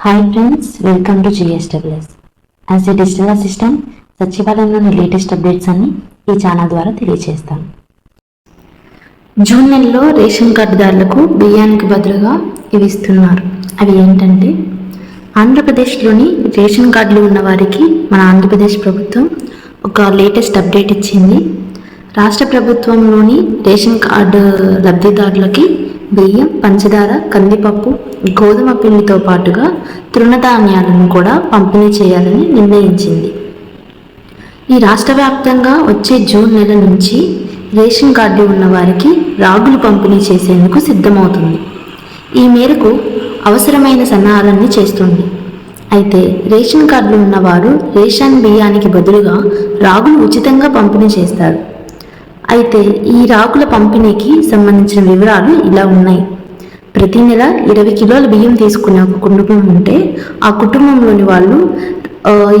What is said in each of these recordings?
Hi friends, welcome to GSWS. As a digital assistant సచివాలయంలోని latest updates అన్ని ఈ channel ద్వారా తెలియజేస్తాను. జూన్ నెలలో రేషన్ కార్డుదారులకు బియ్యానికి బదులుగా ఇవి ఇస్తున్నారు. అవి ఏంటంటే, ఆంధ్రప్రదేశ్లోని రేషన్ కార్డులు ఉన్న వారికి మన ఆంధ్రప్రదేశ్ ప్రభుత్వం ఒక లేటెస్ట్ అప్డేట్ ఇచ్చింది. రాష్ట్ర ప్రభుత్వంలోని రేషన్ కార్డు లబ్ధిదారులకి బియ్యం, పంచదార, కందిపప్పు, గోధుమ పిండితో పాటుగా తృణధాన్యాలను కూడా పంపిణీ చేయాలని నిర్ణయించింది. ఈ రాష్ట్ర వ్యాప్తంగా వచ్చే జూన్ నెల నుంచి రేషన్ కార్డు ఉన్న వారికి రాగులు పంపిణీ చేసేందుకు సిద్ధమవుతుంది. ఈ మేరకు అవసరమైన సన్నాహాలన్నీ చేస్తుంది. అయితే రేషన్ కార్డులు ఉన్నవారు రేషన్ బియ్యానికి బదులుగా రాగులు ఉచితంగా పంపిణీ చేస్తారు. అయితే ఈ రాగుల పంపిణీకి సంబంధించిన వివరాలు ఇలా ఉన్నాయి. ప్రతి నెల 20 కిలోల బియ్యం తీసుకునే ఒక కుటుంబం ఉంటే ఆ కుటుంబంలోని వాళ్ళు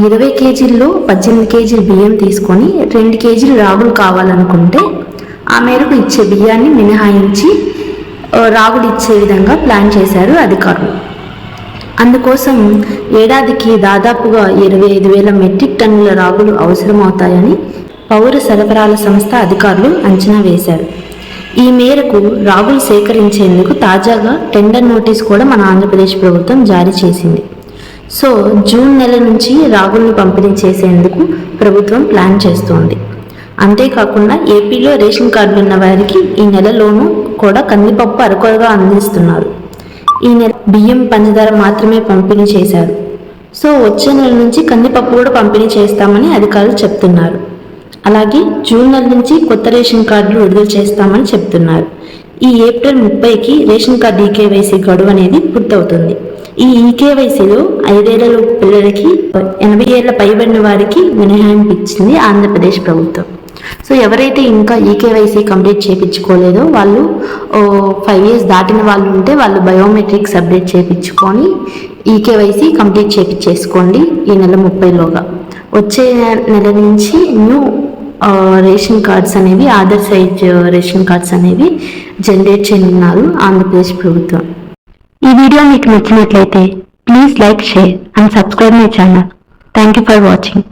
20 కేజీల్లో 18 కేజీల బియ్యం తీసుకొని 2 కేజీలు రాగులు కావాలనుకుంటే ఆ మేరకు ఇచ్చే బియ్యాన్ని మినహాయించి రాగులు ఇచ్చే విధంగా ప్లాన్ చేశారు అధికారులు. అందుకోసం ఏడాదికి దాదాపుగా 25,000 మెట్రిక్ టన్నుల రాగులు అవసరమవుతాయని పౌర సరఫరాల సంస్థ అధికారులు అంచనా వేశారు. ఈ మేరకు రాగులు సేకరించేందుకు తాజాగా టెండర్ నోటీస్ కూడా మన ఆంధ్రప్రదేశ్ ప్రభుత్వం జారీ చేసింది. సో జూన్ నెల నుంచి రాగులను పంపిణీ చేసేందుకు ప్రభుత్వం ప్లాన్ చేస్తోంది. అంతేకాకుండా ఏపీలో రేషన్ కార్డులు ఉన్న వారికి ఈ నెలలోనూ కూడా కందిపప్పు అరకొరగా అందిస్తున్నారు. ఈ నెల బియ్యం, పంచదార మాత్రమే పంపిణీ చేశారు. సో వచ్చే నెల నుంచి కందిపప్పు కూడా పంపిణీ చేస్తామని అధికారులు చెప్తున్నారు. అలాగే జూన్ నెల నుంచి కొత్త రేషన్ కార్డులు విడుదల చేస్తామని చెప్తున్నారు. ఈ ఏప్రిల్ 30కి రేషన్ కార్డు ఈకేవైసీ గడువు అనేది పూర్తవుతుంది. ఈ ఈకేవైసీలో 5 ఏళ్లలోపు పిల్లలకి, 80 ఏళ్ల పైబడిన వారికి మినహాయింపు ఇచ్చింది ఆంధ్రప్రదేశ్ ప్రభుత్వం. సో ఎవరైతే ఇంకా ఈకేవైసీ కంప్లీట్ చేయించుకోలేదో వాళ్ళు 5 years దాటిన వాళ్ళు ఉంటే వాళ్ళు బయోమెట్రిక్స్ అప్డేట్ చేయించుకొని ఈకేవైసీ కంప్లీట్ చేయించేసుకోండి ఈ నెల 30లోగా. వచ్చే నెల నుంచి న్యూ రేషన్ కార్డ్స్ అనేవి, ఆధార్ సైజ్ రేషన్ కార్డ్స్ అనేవి జనరేట్ చేయనున్నారు ఆంధ్రప్రదేశ్ ప్రభుత్వం. ఈ వీడియో మీకు నచ్చినట్లయితే please like, share and subscribe my channel. Thank you for watching.